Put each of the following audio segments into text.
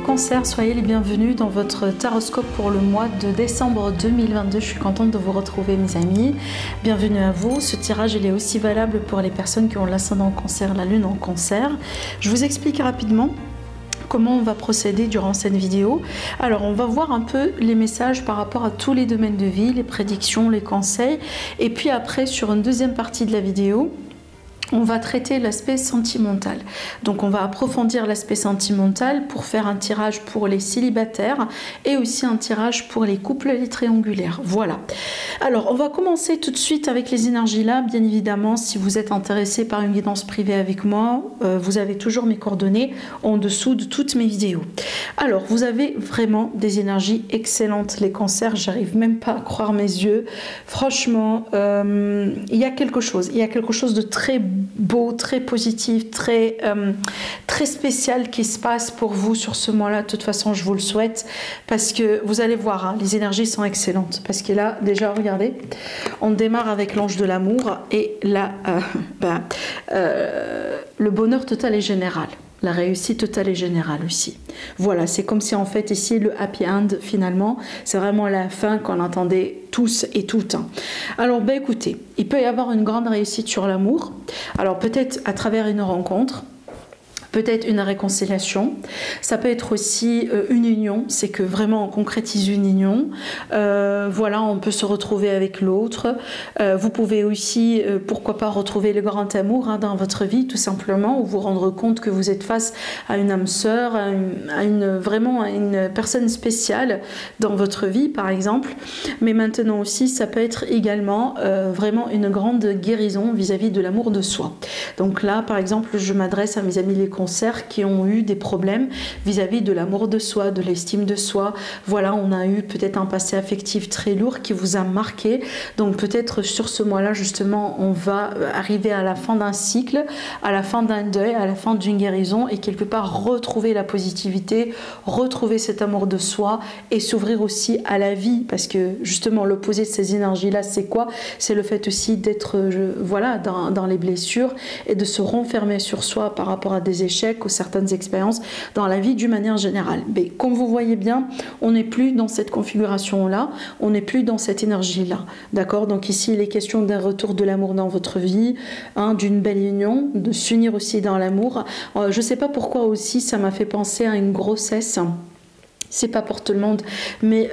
Cancer, soyez les bienvenus dans votre taroscope pour le mois de décembre 2022. Je suis contente de vous retrouver mes amis. Bienvenue à vous. Ce tirage il est aussi valable pour les personnes qui ont l'ascendant en cancer, la lune en cancer. Je vous explique rapidement comment on va procéder durant cette vidéo. Alors on va voir un peu les messages par rapport à tous les domaines de vie, les prédictions, les conseils. Et puis après sur une deuxième partie de la vidéo, on va traiter l'aspect sentimental. Donc on va approfondir l'aspect sentimental pour faire un tirage pour les célibataires et aussi un tirage pour les couples les triangulaires. Voilà. Alors on va commencer tout de suite avec les énergies là. Bien évidemment, si vous êtes intéressé par une guidance privée avec moi, vous avez toujours mes coordonnées en dessous de toutes mes vidéos. Alors vous avez vraiment des énergies excellentes. Les cancers, j'arrive même pas à croire mes yeux. Franchement, il y a quelque chose de très beau, très positif, très spécial qui se passe pour vous sur ce mois-là. De toute façon, je vous le souhaite parce que vous allez voir, hein, les énergies sont excellentes. Parce que là, déjà, regardez, on démarre avec l'ange de l'amour et là, le bonheur total et général. La réussite totale et générale aussi. Voilà, c'est comme si en fait ici le happy end finalement, c'est vraiment la fin qu'on attendait tous et toutes. Alors ben écoutez, il peut y avoir une grande réussite sur l'amour. Alors peut-être à travers une rencontre, peut-être une réconciliation, ça peut être aussi une union, c'est que vraiment on concrétise une union, voilà, on peut se retrouver avec l'autre, vous pouvez aussi, pourquoi pas retrouver le grand amour hein, dans votre vie tout simplement, ou vous rendre compte que vous êtes face à une âme sœur, vraiment à une personne spéciale dans votre vie par exemple, mais maintenant aussi ça peut être également vraiment une grande guérison vis-à-vis de l'amour de soi. Donc là par exemple je m'adresse à mes amis les qui ont eu des problèmes vis-à-vis de l'amour de soi, de l'estime de soi. Voilà, on a eu peut-être un passé affectif très lourd qui vous a marqué. Donc peut-être sur ce mois-là, justement, on va arriver à la fin d'un cycle, à la fin d'un deuil, à la fin d'une guérison et quelque part retrouver la positivité, retrouver cet amour de soi et s'ouvrir aussi à la vie. Parce que justement, l'opposé de ces énergies-là, c'est quoi? C'est le fait aussi d'être voilà, dans les blessures et de se renfermer sur soi par rapport à des échecs ou certaines expériences dans la vie d'une manière générale. Mais comme vous voyez bien, on n'est plus dans cette configuration-là, on n'est plus dans cette énergie-là. D'accord? Donc ici, il est question d'un retour de l'amour dans votre vie, hein, d'une belle union, de s'unir aussi dans l'amour. Je ne sais pas pourquoi aussi, ça m'a fait penser à une grossesse. C'est pas pour tout le monde, mais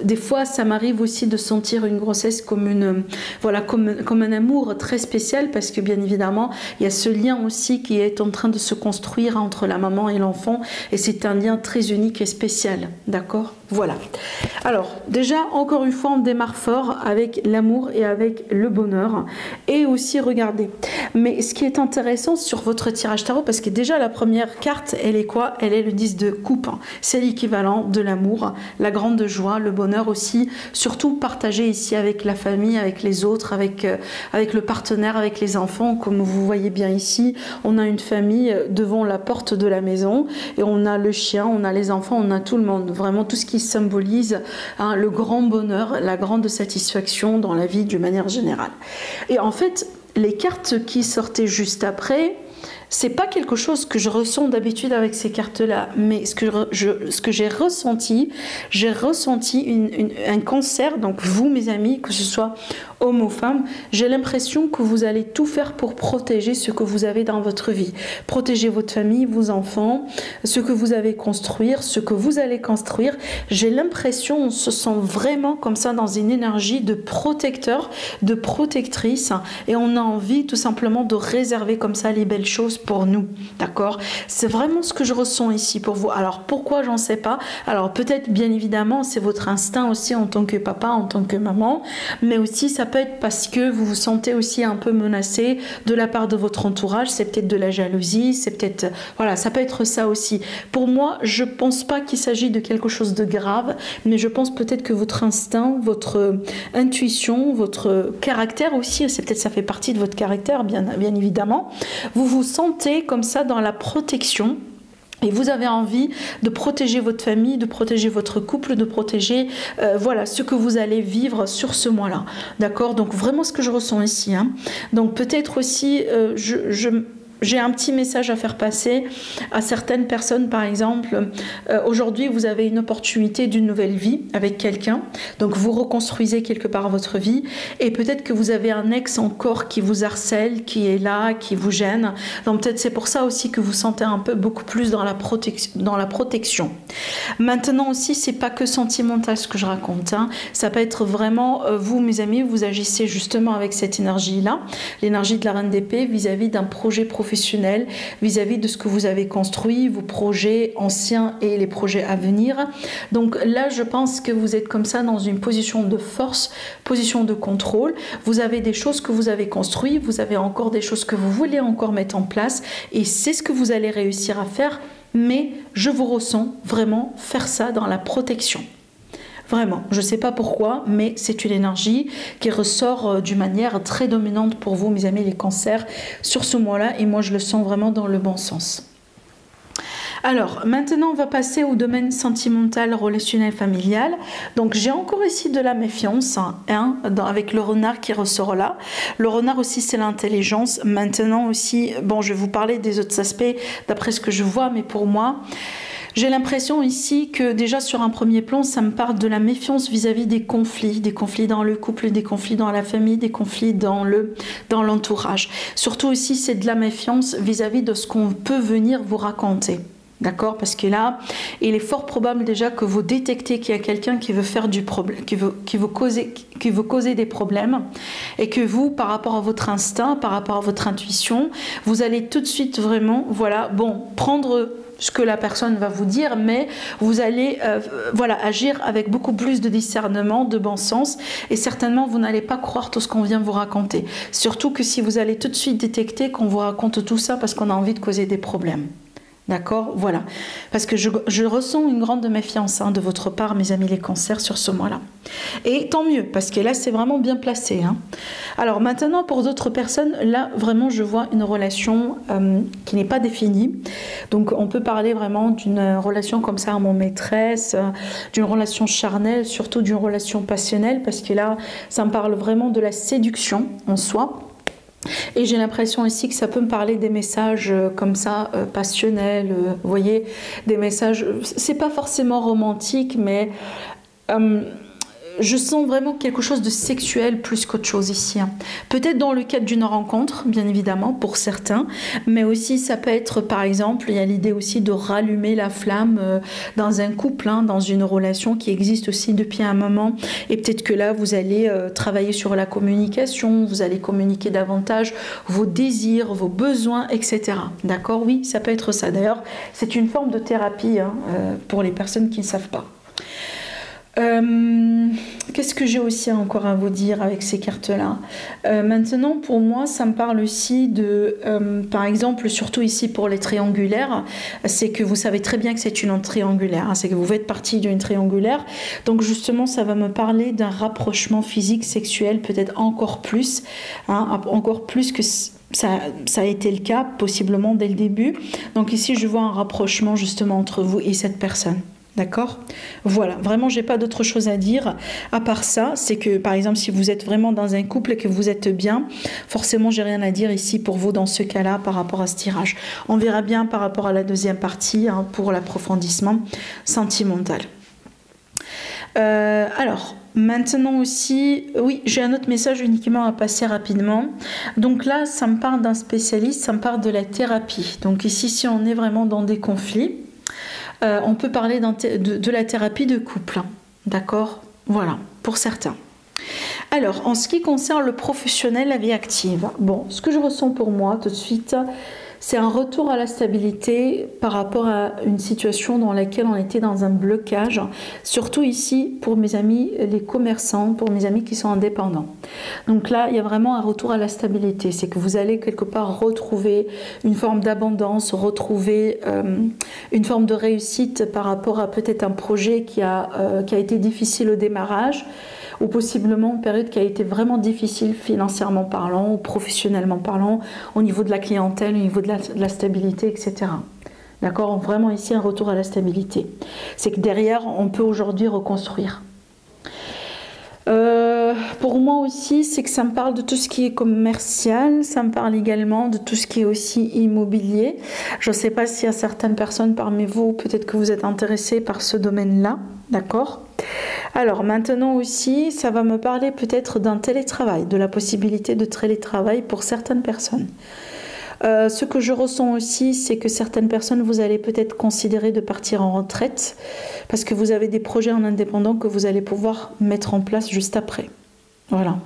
des fois ça m'arrive aussi de sentir une grossesse comme voilà, comme un amour très spécial parce que bien évidemment il y a ce lien aussi qui est en train de se construire entre la maman et l'enfant et c'est un lien très unique et spécial, d'accord? Voilà. Alors déjà encore une fois on démarre fort avec l'amour et avec le bonheur et aussi regardez. Mais ce qui est intéressant sur votre tirage tarot parce que déjà la première carte elle est quoi? Elle est le 10 de coupe. C'est l'équivalent de l'amour, la grande joie, le bonheur aussi, surtout partagé ici avec la famille, avec les autres, avec le partenaire, avec les enfants. Comme vous voyez bien ici, on a une famille devant la porte de la maison et on a le chien, on a les enfants, on a tout le monde, vraiment tout ce qui symbolise hein, le grand bonheur, la grande satisfaction dans la vie d'une manière générale. Et en fait, les cartes qui sortaient juste après, c'est pas quelque chose que je ressens d'habitude avec ces cartes-là, mais ce que j'ai ressenti un cancer, donc vous mes amis, que ce soit homme ou femme, j'ai l'impression que vous allez tout faire pour protéger ce que vous avez dans votre vie. Protéger votre famille, vos enfants, ce que vous avez construire, ce que vous allez construire. J'ai l'impression, on se sent vraiment comme ça dans une énergie de protecteur, de protectrice, et on a envie tout simplement de réserver comme ça les belles choses pour nous, d'accord? C'est vraiment ce que je ressens ici pour vous. Alors pourquoi, j'en sais pas. Alors peut-être bien évidemment c'est votre instinct aussi en tant que papa, en tant que maman, mais aussi ça peut être parce que vous vous sentez aussi un peu menacé de la part de votre entourage. C'est peut-être de la jalousie, c'est peut-être, voilà, ça peut être ça aussi. Pour moi, je pense pas qu'il s'agit de quelque chose de grave, mais je pense peut-être que votre instinct, votre intuition, votre caractère aussi, c'est peut-être, ça fait partie de votre caractère, bien évidemment, vous vous sentez comme ça dans la protection. Et vous avez envie de protéger votre famille, de protéger votre couple, de protéger voilà, ce que vous allez vivre sur ce mois-là. D'accord? Donc vraiment ce que je ressens ici. Hein. Donc peut-être aussi, j'ai un petit message à faire passer à certaines personnes, par exemple, aujourd'hui vous avez une opportunité d'une nouvelle vie avec quelqu'un, donc vous reconstruisez quelque part votre vie, et peut-être que vous avez un ex encore qui vous harcèle, qui est là, qui vous gêne, donc peut-être c'est pour ça aussi que vous sentez un peu beaucoup plus dans la protection. Maintenant aussi, c'est pas que sentimental ce que je raconte, hein. Ça peut être vraiment, vous mes amis, vous agissez justement avec cette énergie-là, l'énergie de la reine d'épée vis-à-vis d'un projet professionnel, vis-à-vis de ce que vous avez construit, vos projets anciens et les projets à venir. Donc là, je pense que vous êtes comme ça dans une position de force, position de contrôle. Vous avez des choses que vous avez construites, vous avez encore des choses que vous voulez encore mettre en place, et c'est ce que vous allez réussir à faire, mais je vous ressens vraiment faire ça dans la protection. Vraiment, je ne sais pas pourquoi, mais c'est une énergie qui ressort d'une manière très dominante pour vous, mes amis les cancers, sur ce mois-là, et moi je le sens vraiment dans le bon sens. Alors, maintenant on va passer au domaine sentimental, relationnel, familial. Donc j'ai encore ici de la méfiance, hein, avec le renard qui ressort là. Le renard aussi c'est l'intelligence. Maintenant aussi, bon, je vais vous parler des autres aspects d'après ce que je vois, mais pour moi, j'ai l'impression ici que déjà sur un premier plan, ça me parle de la méfiance vis-à-vis des conflits dans le couple, des conflits dans la famille, des conflits dans l'entourage. Surtout aussi, c'est de la méfiance vis-à-vis de ce qu'on peut venir vous raconter. D'accord? Parce que là, il est fort probable déjà que vous détectez qu'il y a quelqu'un qui veut faire du problème, qui veut causer des problèmes, et que vous, par rapport à votre instinct, par rapport à votre intuition, vous allez tout de suite vraiment, voilà, bon, prendre ce que la personne va vous dire, mais vous allez voilà, agir avec beaucoup plus de discernement, de bon sens, et certainement vous n'allez pas croire tout ce qu'on vient vous raconter. Surtout que si vous allez tout de suite détecter qu'on vous raconte tout ça parce qu'on a envie de causer des problèmes. D'accord? Voilà. Parce que je ressens une grande méfiance, hein, de votre part, mes amis les cancers, sur ce mois-là. Et tant mieux, parce que là, c'est vraiment bien placé. Hein. Alors maintenant, pour d'autres personnes, là, vraiment, je vois une relation qui n'est pas définie. Donc, on peut parler vraiment d'une relation comme ça à mon maîtresse, d'une relation charnelle, surtout d'une relation passionnelle, parce que là, ça me parle vraiment de la séduction en soi. Et j'ai l'impression aussi que ça peut me parler des messages comme ça, passionnels, vous voyez, des messages, c'est pas forcément romantique, mais je sens vraiment quelque chose de sexuel plus qu'autre chose ici. Hein. Peut-être dans le cadre d'une rencontre, bien évidemment, pour certains, mais aussi ça peut être, par exemple, il y a l'idée aussi de rallumer la flamme dans un couple, hein, dans une relation qui existe aussi depuis un moment. Et peut-être que là, vous allez travailler sur la communication, vous allez communiquer davantage vos désirs, vos besoins, etc. D'accord? Oui, ça peut être ça. D'ailleurs, c'est une forme de thérapie, hein, pour les personnes qui ne savent pas. Qu'est-ce que j'ai aussi encore à vous dire avec ces cartes-là? Maintenant, pour moi, ça me parle aussi de, par exemple, surtout ici pour les triangulaires, c'est que vous savez très bien que c'est une triangulaire, hein, c'est que vous faites partie d'une triangulaire. Donc justement, ça va me parler d'un rapprochement physique, sexuel, peut-être encore plus, hein, encore plus que ça a été le cas, possiblement dès le début. Donc ici, je vois un rapprochement justement entre vous et cette personne. D'accord? Voilà, vraiment, j'ai pas d'autre chose à dire à part ça. C'est que, par exemple, si vous êtes vraiment dans un couple et que vous êtes bien, forcément, j'ai rien à dire ici pour vous dans ce cas-là par rapport à ce tirage. On verra bien par rapport à la deuxième partie, hein, pour l'approfondissement sentimental. Alors, maintenant aussi, oui, j'ai un autre message uniquement à passer rapidement. Donc là, ça me parle d'un spécialiste, ça me parle de la thérapie. Donc ici, si on est vraiment dans des conflits, on peut parler de la thérapie de couple, hein. D'accord? Voilà, pour certains. Alors, en ce qui concerne le professionnel, la vie active, bon, ce que je ressens pour moi tout de suite, C'est un retour à la stabilité par rapport à une situation dans laquelle on était dans un blocage, surtout ici pour mes amis les commerçants, pour mes amis qui sont indépendants. Donc là, il y a vraiment un retour à la stabilité, c'est que vous allez quelque part retrouver une forme d'abondance, retrouver une forme de réussite par rapport à peut-être un projet qui a été difficile au démarrage, ou possiblement une période qui a été vraiment difficile financièrement parlant ou professionnellement parlant, au niveau de la clientèle, au niveau de la stabilité, etc. D'accord? Vraiment ici un retour à la stabilité. C'est que derrière, on peut aujourd'hui reconstruire. Pour moi aussi, c'est que ça me parle de tout ce qui est commercial, ça me parle également de tout ce qui est aussi immobilier. Je ne sais pas s'il y a certaines personnes parmi vous, peut-être que vous êtes intéressés par ce domaine-là, d'accord? Alors maintenant aussi, ça va me parler peut-être d'un télétravail, de la possibilité de télétravail pour certaines personnes. Ce que je ressens aussi, c'est que certaines personnes, vous allez peut-être considérer de partir en retraite parce que vous avez des projets en indépendant que vous allez pouvoir mettre en place juste après. Voilà.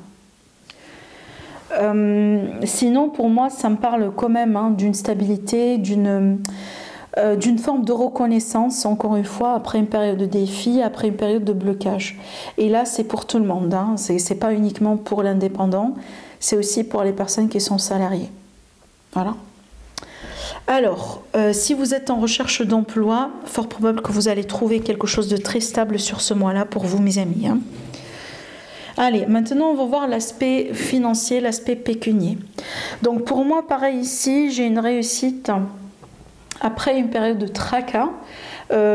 Sinon, pour moi, ça me parle quand même d'une stabilité, d'une forme de reconnaissance, encore une fois, après une période de défi, après une période de blocage. Et là, c'est pour tout le monde, hein. C'est pas uniquement pour l'indépendant, c'est aussi pour les personnes qui sont salariées. Voilà. Alors, si vous êtes en recherche d'emploi, fort probable que vous allez trouver quelque chose de très stable sur ce mois-là pour vous, mes amis, hein. Allez, maintenant on va voir l'aspect financier, l'aspect pécunier. Donc pour moi, pareil ici, j'ai une réussite après une période de tracas.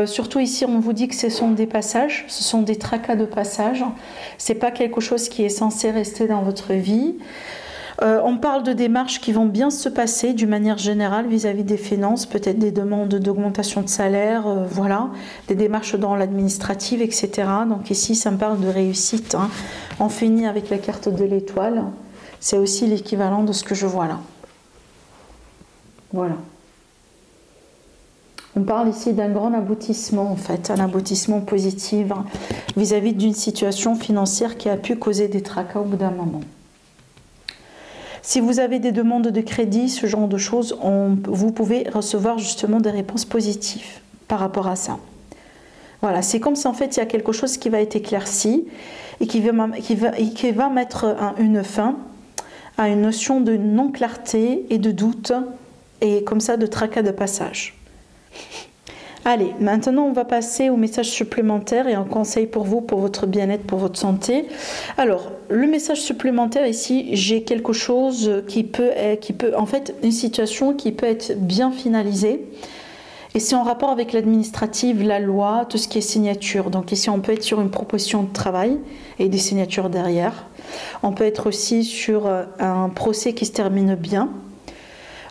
Surtout ici, on vous dit que ce sont des passages, ce sont des tracas de passage. C'est pas quelque chose qui est censé rester dans votre vie. On parle de démarches qui vont bien se passer d'une manière générale vis-à-vis des finances, peut-être des demandes d'augmentation de salaire, voilà, des démarches dans l'administrative, etc. Donc ici, ça me parle de réussite, hein. On finit avec la carte de l'étoile. C'est aussi l'équivalent de ce que je vois là. Voilà. On parle ici d'un grand aboutissement, en fait, un aboutissement positif vis-à-vis d'une situation financière qui a pu causer des tracas au bout d'un moment. Si vous avez des demandes de crédit, ce genre de choses, vous pouvez recevoir justement des réponses positives par rapport à ça. Voilà, c'est comme si en fait il y a quelque chose qui va être éclairci et qui va mettre une fin à une notion de non-clarté et de doute et comme ça de tracas de passage. Allez, maintenant on va passer au message supplémentaire et un conseil pour vous, pour votre bien-être, pour votre santé. Alors, le message supplémentaire ici, j'ai quelque chose qui peut, en fait, une situation qui peut être bien finalisée. Et c'est en rapport avec l'administrative, la loi, tout ce qui est signature. Donc ici, on peut être sur une proposition de travail et des signatures derrière. On peut être aussi sur un procès qui se termine bien.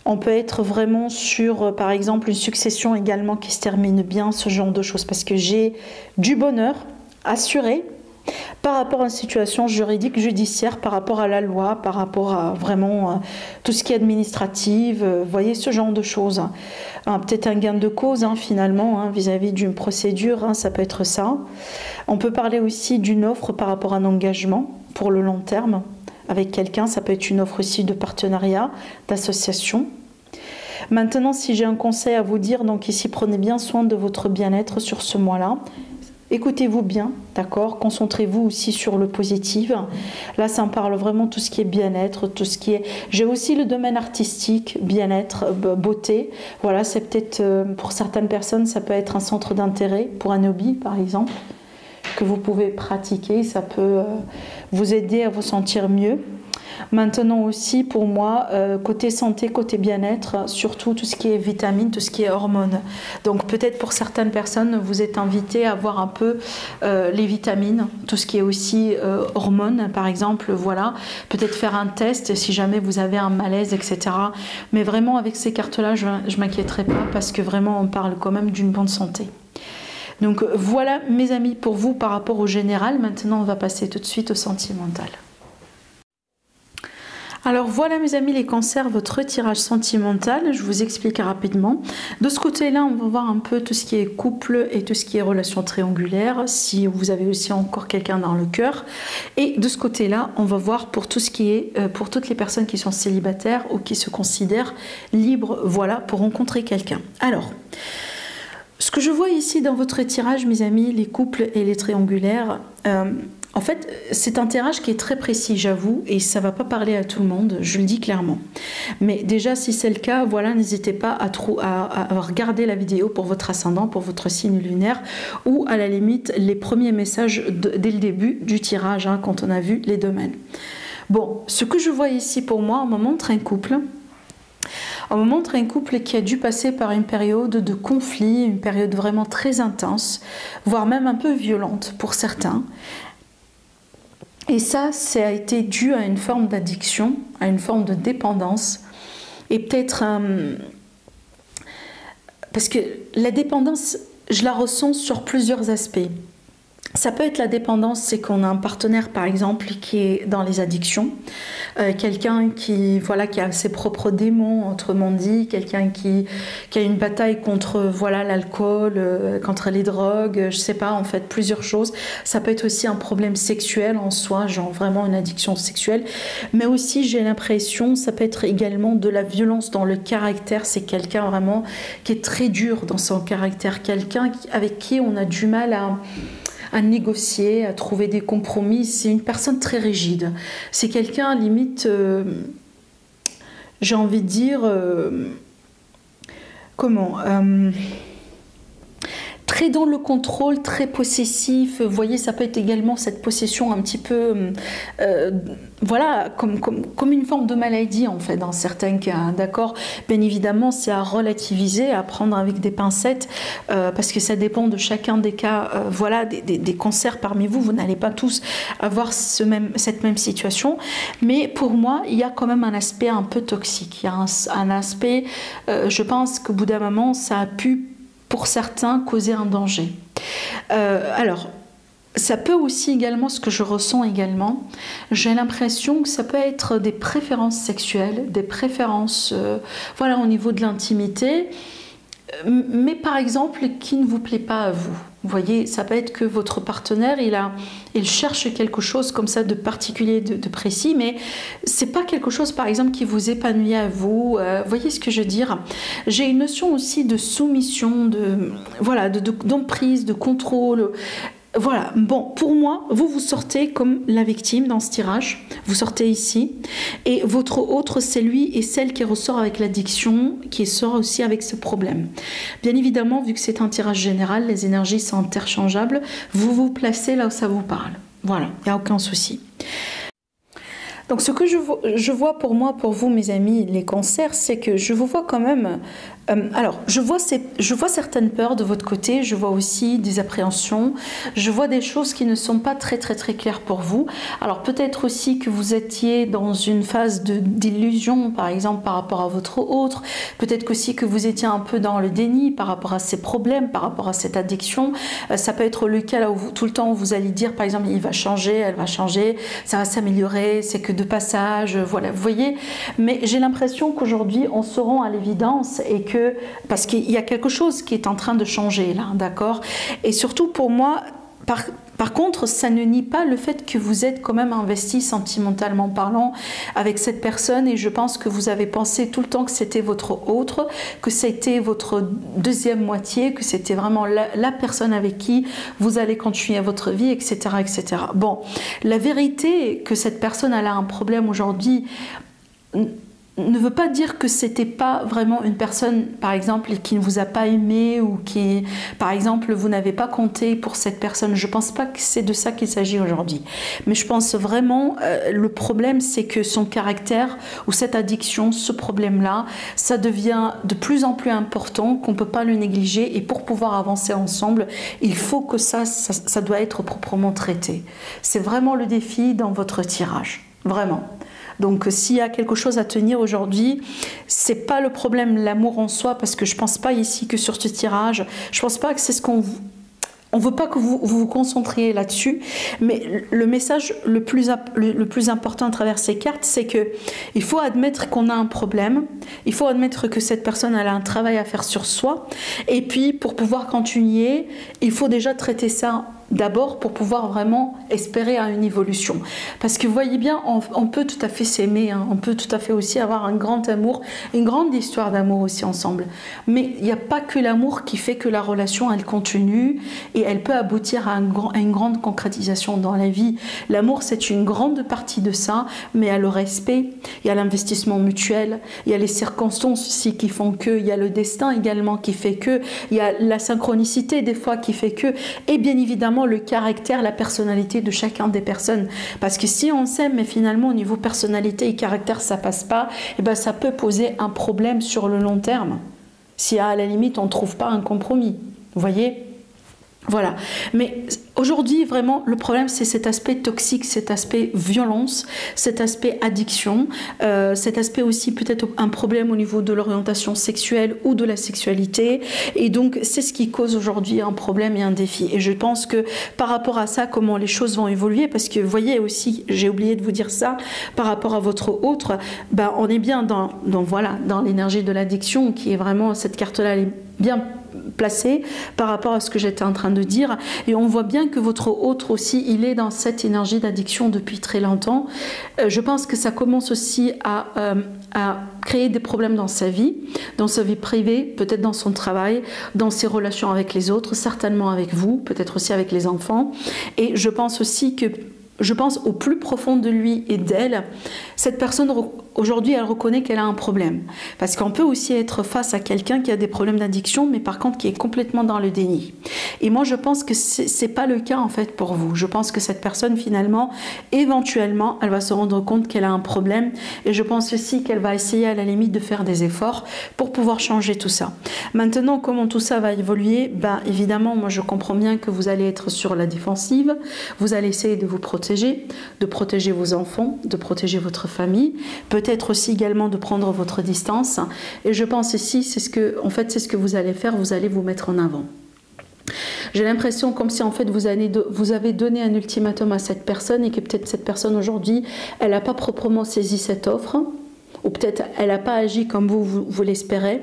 On peut être vraiment sur, par exemple, une succession également qui se termine bien, ce genre de choses. Parce que j'ai du bonheur assuré par rapport à une situation juridique, judiciaire, par rapport à la loi, par rapport à vraiment tout ce qui est administratif, vous voyez, ce genre de choses. Peut-être un gain de cause, finalement, vis-à-vis d'une procédure, ça peut être ça. On peut parler aussi d'une offre par rapport à un engagement pour le long terme avec quelqu'un, ça peut être une offre aussi de partenariat, d'association. Maintenant, si j'ai un conseil à vous dire, donc ici, prenez bien soin de votre bien-être sur ce mois-là. Écoutez-vous bien, d'accord? Concentrez-vous aussi sur le positif. Là, ça me parle vraiment tout ce qui est bien-être, tout ce qui est... J'ai aussi le domaine artistique, bien-être, beauté. Voilà, c'est peut-être, pour certaines personnes, ça peut être un centre d'intérêt pour un hobby, par exemple, que vous pouvez pratiquer. Ça peut vous aider à vous sentir mieux. Maintenant aussi, pour moi, côté santé, côté bien-être, surtout tout ce qui est vitamines, tout ce qui est hormones. Donc peut-être pour certaines personnes, vous êtes invité à voir un peu les vitamines, tout ce qui est aussi hormones, par exemple, voilà. Peut-être faire un test si jamais vous avez un malaise, etc. Mais vraiment, avec ces cartes-là, je ne m'inquiéterai pas parce que vraiment, on parle quand même d'une bonne santé. Donc voilà, mes amis, pour vous par rapport au général. Maintenant, on va passer tout de suite au sentimental. Alors voilà mes amis les cancers, votre tirage sentimental, je vous explique rapidement. De ce côté-là, on va voir un peu tout ce qui est couple et tout ce qui est relation triangulaire, si vous avez aussi encore quelqu'un dans le cœur. Et de ce côté-là, on va voir pour tout ce qui est, pour toutes les personnes qui sont célibataires ou qui se considèrent libres, voilà, pour rencontrer quelqu'un. Alors, ce que je vois ici dans votre tirage, mes amis, les couples et les triangulaires, en fait, c'est un tirage qui est très précis, j'avoue, et ça ne va pas parler à tout le monde, je le dis clairement. Mais déjà, si c'est le cas, voilà, n'hésitez pas à regarder la vidéo pour votre ascendant, pour votre signe lunaire, ou à la limite, les premiers messages dès le début du tirage, hein, quand on a vu les domaines. Bon, ce que je vois ici pour moi, on me montre un couple. On me montre un couple qui a dû passer par une période de conflit, une période vraiment très intense, voire même un peu violente pour certains. Et ça a été dû à une forme d'addiction, à une forme de dépendance. Et peut-être... parce que la dépendance, je la ressens sur plusieurs aspects. Ça peut être la dépendance, c'est qu'on a un partenaire par exemple qui est dans les addictions, quelqu'un qui, voilà, qui a ses propres démons, autrement dit, quelqu'un qui a une bataille contre, voilà, l'alcool, contre les drogues, je sais pas, en fait plusieurs choses. Ça peut être aussi un problème sexuel en soi, genre vraiment une addiction sexuelle, mais aussi j'ai l'impression, ça peut être également de la violence dans le caractère. C'est quelqu'un vraiment qui est très dur dans son caractère, quelqu'un avec qui on a du mal à négocier, à trouver des compromis. C'est une personne très rigide. C'est quelqu'un, limite, j'ai envie de dire, très dans le contrôle, très possessif. Vous voyez, ça peut être également cette possession un petit peu, voilà, comme une forme de maladie en fait, dans certains cas, d'accord. Bien évidemment, c'est à relativiser, à prendre avec des pincettes, parce que ça dépend de chacun des cas, voilà, des cancers parmi vous. Vous n'allez pas tous avoir cette même situation, mais pour moi, il y a quand même un aspect un peu toxique. Il y a un aspect, je pense qu'au bout d'un moment, ça a pu, pour certains, causer un danger. Alors, ça peut aussi également, ce que je ressens également, j'ai l'impression que ça peut être des préférences sexuelles, des préférences, voilà, au niveau de l'intimité, mais par exemple, qui ne vous plaît pas à vous. Vous voyez, ça peut être que votre partenaire, il cherche quelque chose comme ça de particulier, de précis, mais c'est pas quelque chose, par exemple, qui vous épanouit à vous. Vous voyez ce que je veux dire? J'ai une notion aussi de soumission, voilà, d'emprise, de contrôle. Voilà, bon, pour moi, vous sortez comme la victime dans ce tirage, vous sortez ici, et votre autre, c'est lui et celle qui ressort avec l'addiction, qui sort aussi avec ce problème. Bien évidemment, vu que c'est un tirage général, les énergies sont interchangeables, vous vous placez là où ça vous parle. Voilà, il n'y a aucun souci. Donc ce que je vois pour moi, pour vous mes amis, les cancers, c'est que je vous vois quand même... alors, je vois certaines peurs de votre côté, je vois aussi des appréhensions, je vois des choses qui ne sont pas très claires pour vous. Alors peut-être aussi que vous étiez dans une phase d'illusion, par exemple, par rapport à votre autre, peut-être aussi que vous étiez un peu dans le déni par rapport à ces problèmes, par rapport à cette addiction. Ça peut être le cas là où tout le temps vous allez dire, par exemple, il va changer, elle va changer, ça va s'améliorer, c'est que de passage, voilà, vous voyez. Mais j'ai l'impression qu'aujourd'hui, on se rend à l'évidence et que, parce qu'il y a quelque chose qui est en train de changer là, d'accord. Et surtout pour moi, par contre, ça ne nie pas le fait que vous êtes quand même investi sentimentalement parlant avec cette personne, et je pense que vous avez pensé tout le temps que c'était votre autre, que c'était votre deuxième moitié, que c'était vraiment la personne avec qui vous allez continuer votre vie, etc., etc. Bon, la vérité que cette personne elle a un problème aujourd'hui ne veut pas dire que c'était pas vraiment une personne, par exemple, qui ne vous a pas aimé, ou qui, par exemple, vous n'avez pas compté pour cette personne. Je pense pas que c'est de ça qu'il s'agit aujourd'hui. Mais je pense vraiment, le problème, c'est que son caractère, ou cette addiction, ce problème-là, ça devient de plus en plus important, qu'on peut pas le négliger, et pour pouvoir avancer ensemble, il faut que ça doit être proprement traité. C'est vraiment le défi dans votre tirage. Vraiment. Donc s'il y a quelque chose à tenir aujourd'hui, c'est pas le problème l'amour en soi, parce que je pense pas ici que sur ce tirage, je pense pas que c'est ce qu'on... on ne veut pas que vous vous concentriez là-dessus, mais le message le plus important à travers ces cartes, c'est qu'il faut admettre qu'on a un problème, il faut admettre que cette personne elle a un travail à faire sur soi, et puis pour pouvoir continuer, il faut déjà traiter ça d'abord pour pouvoir vraiment espérer à une évolution. Parce que vous voyez bien, on peut tout à fait s'aimer, hein, on peut tout à fait aussi avoir un grand amour, une grande histoire d'amour aussi ensemble. Mais il n'y a pas que l'amour qui fait que la relation, elle continue et elle peut aboutir à une grande concrétisation dans la vie. L'amour, c'est une grande partie de ça, mais il y a le respect, il y a l'investissement mutuel, il y a les circonstances aussi qui font que, il y a le destin également qui fait que, il y a la synchronicité des fois qui fait que, et bien évidemment le caractère, la personnalité de chacun des personnes. Parce que si on s'aime, mais finalement au niveau personnalité et caractère ça passe pas, et ben ça peut poser un problème sur le long terme. Si à la limite on ne trouve pas un compromis. Vous voyez ? Voilà. Mais aujourd'hui, vraiment, le problème, c'est cet aspect toxique, cet aspect violence, cet aspect addiction, cet aspect aussi peut-être un problème au niveau de l'orientation sexuelle ou de la sexualité. Et donc, c'est ce qui cause aujourd'hui un problème et un défi. Et je pense que par rapport à ça, comment les choses vont évoluer, parce que vous voyez aussi, j'ai oublié de vous dire ça, par rapport à votre autre, ben, on est bien dans l'énergie de l'addiction, qui est vraiment, cette carte-là, elle est bien placé par rapport à ce que j'étais en train de dire, et on voit bien que votre autre aussi, il est dans cette énergie d'addiction depuis très longtemps. Je pense que ça commence aussi à créer des problèmes dans sa vie privée, peut-être dans son travail, dans ses relations avec les autres, certainement avec vous, peut-être aussi avec les enfants. Et je pense aussi que au plus profond de lui et d'elle, cette personne, aujourd'hui, elle reconnaît qu'elle a un problème. Parce qu'on peut aussi être face à quelqu'un qui a des problèmes d'addiction, mais par contre qui est complètement dans le déni. Et moi, je pense que c'est pas le cas, en fait, pour vous. Je pense que cette personne, finalement, éventuellement, elle va se rendre compte qu'elle a un problème. Et je pense aussi qu'elle va essayer, à la limite, de faire des efforts pour pouvoir changer tout ça. Maintenant, comment tout ça va évoluer? Ben, évidemment, moi, je comprends bien que vous allez être sur la défensive. Vous allez essayer de vous protéger, de protéger vos enfants, de protéger votre famille, peut-être aussi également de prendre votre distance. Et je pense ici, c'est ce que vous allez faire, vous allez vous mettre en avant. J'ai l'impression comme si en fait vous avez donné un ultimatum à cette personne et que peut-être cette personne aujourd'hui, elle n'a pas proprement saisi cette offre, ou peut-être elle n'a pas agi comme vous l'espérez.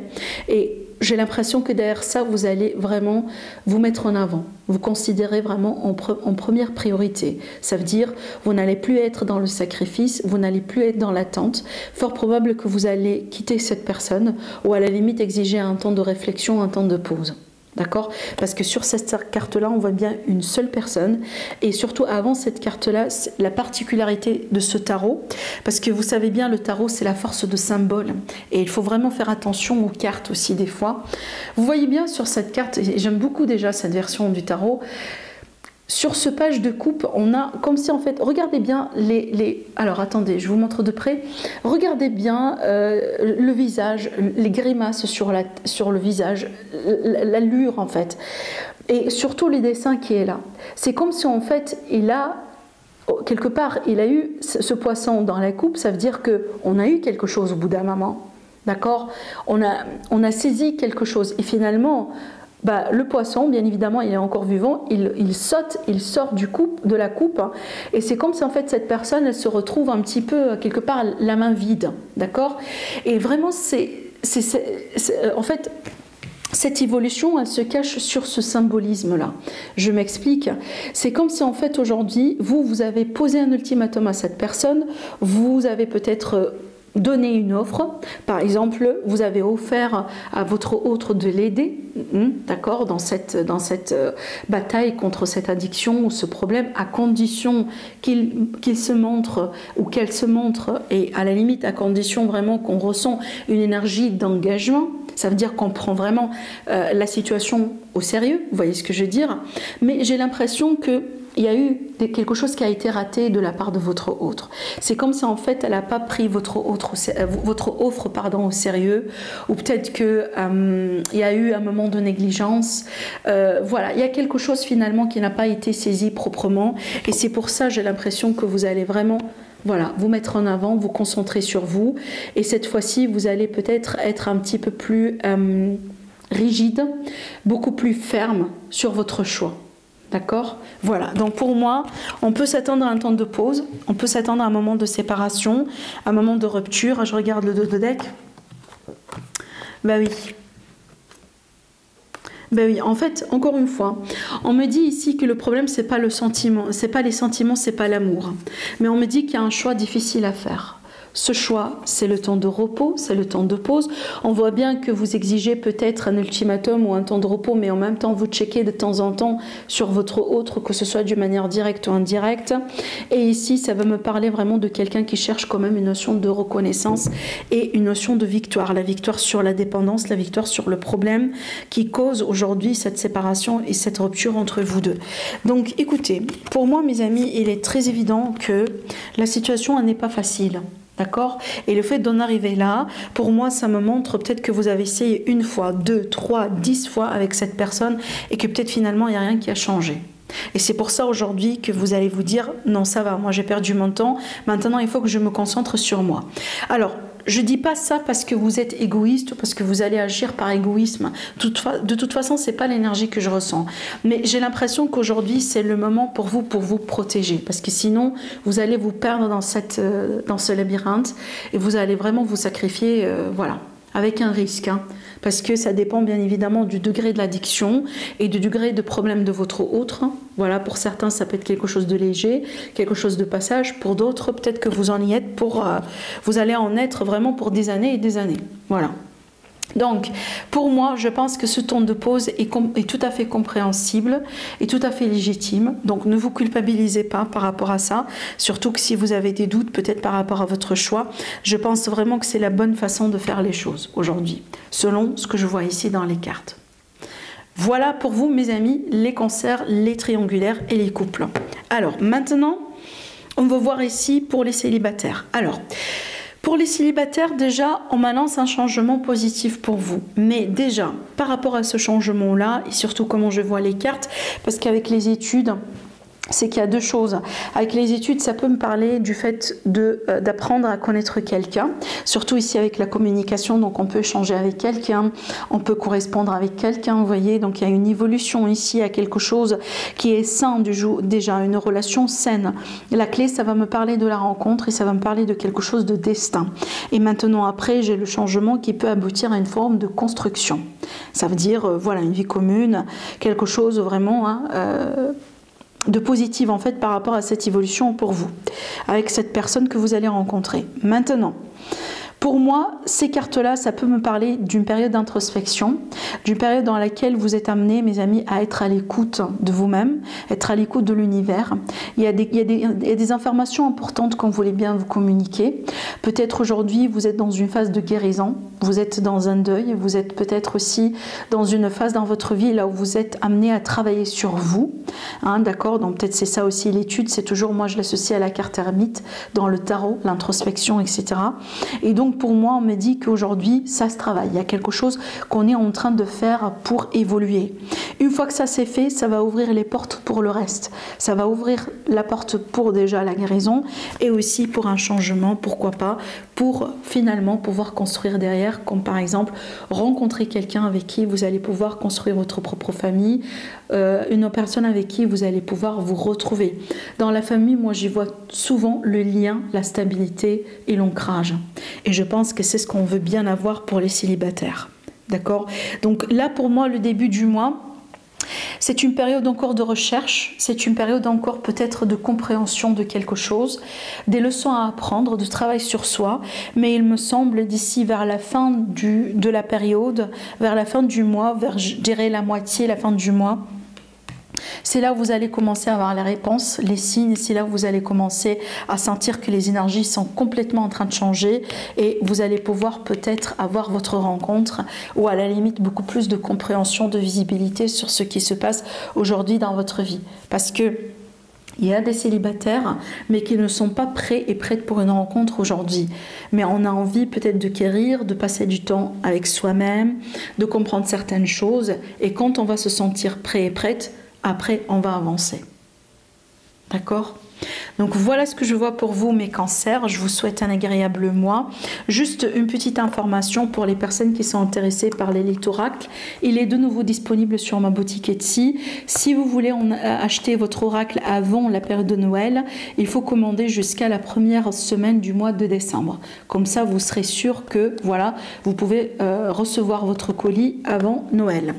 Et j'ai l'impression que derrière ça, vous allez vraiment vous mettre en avant. Vous considérez vraiment en première priorité. Ça veut dire, vous n'allez plus être dans le sacrifice, vous n'allez plus être dans l'attente. Fort probable que vous allez quitter cette personne ou à la limite exiger un temps de réflexion, un temps de pause. D'accord? Parce que sur cette carte-là, on voit bien une seule personne. Et surtout, avant cette carte-là, la particularité de ce tarot, parce que vous savez bien, le tarot, c'est la force de symbole. Et il faut vraiment faire attention aux cartes aussi, des fois. Vous voyez bien sur cette carte, et j'aime beaucoup déjà cette version du tarot, sur ce page de coupe, on a comme si en fait, regardez bien alors attendez, je vous montre de près. Regardez bien le visage, les grimaces sur le visage, l'allure en fait. Et surtout les dessins qui est là. C'est comme si en fait, quelque part, il a eu ce poisson dans la coupe, ça veut dire qu'on a eu quelque chose au bout d'un moment. D'accord? On a saisi quelque chose. Et finalement, le poisson, bien évidemment, il est encore vivant, il saute, il sort de la coupe, hein, et c'est comme si en fait cette personne, elle se retrouve un petit peu quelque part la main vide, d'accord? Et vraiment, en fait, cette évolution, elle se cache sur ce symbolisme-là. Je m'explique. C'est comme si en fait aujourd'hui, vous avez posé un ultimatum à cette personne, vous avez peut-être donner une offre, par exemple, vous avez offert à votre autre de l'aider, d'accord, dans cette bataille contre cette addiction ou ce problème, à condition qu'il se montre ou qu'elle se montre, et à la limite à condition vraiment qu'on ressent une énergie d'engagement. Ça veut dire qu'on prend vraiment la situation au sérieux, vous voyez ce que je veux dire, mais j'ai l'impression que il y a eu quelque chose qui a été raté de la part de votre autre. C'est comme si en fait elle n'a pas pris votre offre au sérieux, ou peut-être qu'il y a eu un moment de négligence. Voilà, il y a quelque chose finalement qui n'a pas été saisi proprement, et c'est pour ça j'ai l'impression que vous allez vraiment vous mettre en avant, vous concentrer sur vous, et cette fois-ci vous allez peut-être être un petit peu plus rigide, beaucoup plus ferme sur votre choix. D'accord? Voilà, donc pour moi, on peut s'attendre à un temps de pause, on peut s'attendre à un moment de séparation, un moment de rupture. Je regarde le dos de deck. Ben oui. Ben oui, en fait, encore une fois, on me dit ici que le problème, c'est pas le sentiment, c'est pas les sentiments, c'est pas l'amour. Mais on me dit qu'il y a un choix difficile à faire. Ce choix, c'est le temps de repos, c'est le temps de pause. On voit bien que vous exigez peut-être un ultimatum ou un temps de repos, mais en même temps, vous checkez de temps en temps sur votre autre, que ce soit d'une manière directe ou indirecte. Et ici, ça va me parler vraiment de quelqu'un qui cherche quand même une notion de reconnaissance et une notion de victoire. La victoire sur la dépendance, la victoire sur le problème qui cause aujourd'hui cette séparation et cette rupture entre vous deux. Donc, écoutez, pour moi, mes amis, il est très évident que la situation n'est pas facile. D'accord? Et le fait d'en arriver là, pour moi, ça me montre peut-être que vous avez essayé 1 fois, 2, 3, 10 fois avec cette personne et que peut-être finalement, il n'y a rien qui a changé. Et c'est pour ça aujourd'hui que vous allez vous dire, non, ça va, moi j'ai perdu mon temps, maintenant il faut que je me concentre sur moi. Alors, je ne dis pas ça parce que vous êtes égoïste ou parce que vous allez agir par égoïsme. De toute façon, ce n'est pas l'énergie que je ressens. Mais j'ai l'impression qu'aujourd'hui, c'est le moment pour vous protéger. Parce que sinon, vous allez vous perdre dans ce labyrinthe et vous allez vraiment vous sacrifier, voilà, avec un risque. Hein. Parce que ça dépend bien évidemment du degré de l'addiction et du degré de problème de votre autre. Voilà, pour certains, ça peut être quelque chose de léger, quelque chose de passage. Pour d'autres, peut-être que vous en y êtes vous allez en être vraiment pour des années et des années. Voilà. Donc, pour moi, je pense que ce temps de pause est tout à fait compréhensible et tout à fait légitime. Donc, ne vous culpabilisez pas par rapport à ça. Surtout que si vous avez des doutes, peut-être par rapport à votre choix, je pense vraiment que c'est la bonne façon de faire les choses aujourd'hui, selon ce que je vois ici dans les cartes. Voilà pour vous, mes amis, les cancers, les triangulaires et les couples. Alors, maintenant, on va voir ici pour les célibataires. Alors, pour les célibataires, déjà, on m'annonce un changement positif pour vous. Mais déjà, par rapport à ce changement-là, et surtout comment je vois les cartes, parce qu'avec les études, c'est qu'il y a 2 choses. Avec les études, ça peut me parler du fait d'apprendre à connaître quelqu'un, surtout ici avec la communication, donc on peut échanger avec quelqu'un, on peut correspondre avec quelqu'un, vous voyez, donc il y a une évolution ici à quelque chose qui est sain, déjà une relation saine. La clé, ça va me parler de la rencontre et ça va me parler de quelque chose de destin. Et maintenant, après, j'ai le changement qui peut aboutir à une forme de construction. Ça veut dire, voilà, une vie commune, quelque chose vraiment... Hein, de positive en fait par rapport à cette évolution pour vous, avec cette personne que vous allez rencontrer. Maintenant, pour moi, ces cartes-là, ça peut me parler d'une période d'introspection, d'une période dans laquelle vous êtes amenés, mes amis, à être à l'écoute de vous-même, être à l'écoute de l'univers. Il y a des informations importantes qu'on voulait bien vous communiquer. Peut-être aujourd'hui, vous êtes dans une phase de guérison, vous êtes dans un deuil, vous êtes peut-être aussi dans une phase dans votre vie là où vous êtes amené à travailler sur vous. Hein, d'accord? Donc peut-être c'est ça aussi l'étude, c'est toujours, moi je l'associe à la carte ermite dans le tarot, l'introspection, etc. Et donc pour moi, on me dit qu'aujourd'hui, ça se travaille. Il y a quelque chose qu'on est en train de faire pour évoluer. Une fois que ça c'est fait, ça va ouvrir les portes pour le reste. Ça va ouvrir la porte pour déjà la guérison et aussi pour un changement, pourquoi pas, pour finalement pouvoir construire derrière, comme par exemple rencontrer quelqu'un avec qui vous allez pouvoir construire votre propre famille, une personne avec qui vous allez pouvoir vous retrouver. Dans la famille, moi j'y vois souvent le lien, la stabilité et l'ancrage. Et je pense que c'est ce qu'on veut bien avoir pour les célibataires. D'accord? Donc là, pour moi, le début du mois, c'est une période encore de recherche, c'est une période encore peut-être de compréhension de quelque chose, des leçons à apprendre, de travail sur soi, mais il me semble d'ici vers la fin de la période, vers la fin du mois, vers je dirais la moitié, la fin du mois, c'est là où vous allez commencer à avoir les réponses, les signes, c'est là où vous allez commencer à sentir que les énergies sont complètement en train de changer et vous allez pouvoir peut-être avoir votre rencontre ou à la limite beaucoup plus de compréhension, de visibilité sur ce qui se passe aujourd'hui dans votre vie. Parce que il y a des célibataires, mais qui ne sont pas prêts et prêtes pour une rencontre aujourd'hui. Mais on a envie peut-être de guérir, de passer du temps avec soi-même, de comprendre certaines choses. Et quand on va se sentir prêt et prête, après, on va avancer. D'accord ? Donc voilà ce que je vois pour vous, mes cancers. Je vous souhaite un agréable mois. Juste une petite information pour les personnes qui sont intéressées par l'élite oracle. Il est de nouveau disponible sur ma boutique Etsy. Si vous voulez acheter votre oracle avant la période de Noël, il faut commander jusqu'à la première semaine du mois de décembre. Comme ça, vous serez sûr que voilà, vous pouvez recevoir votre colis avant Noël.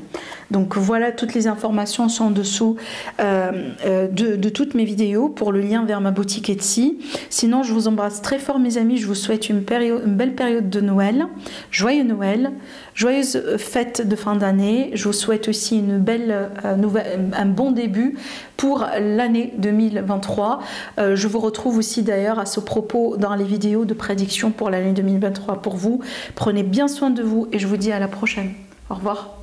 Donc voilà, toutes les informations sont en dessous de toutes mes vidéos pour le lien vers ma boutique Etsy. Sinon, je vous embrasse très fort, mes amis. Je vous souhaite une belle période de Noël. Joyeux Noël, joyeuse fête de fin d'année. Je vous souhaite aussi une belle un bon début pour l'année 2023. Je vous retrouve aussi d'ailleurs à ce propos dans les vidéos de prédiction pour l'année 2023 pour vous. Prenez bien soin de vous et je vous dis à la prochaine. Au revoir.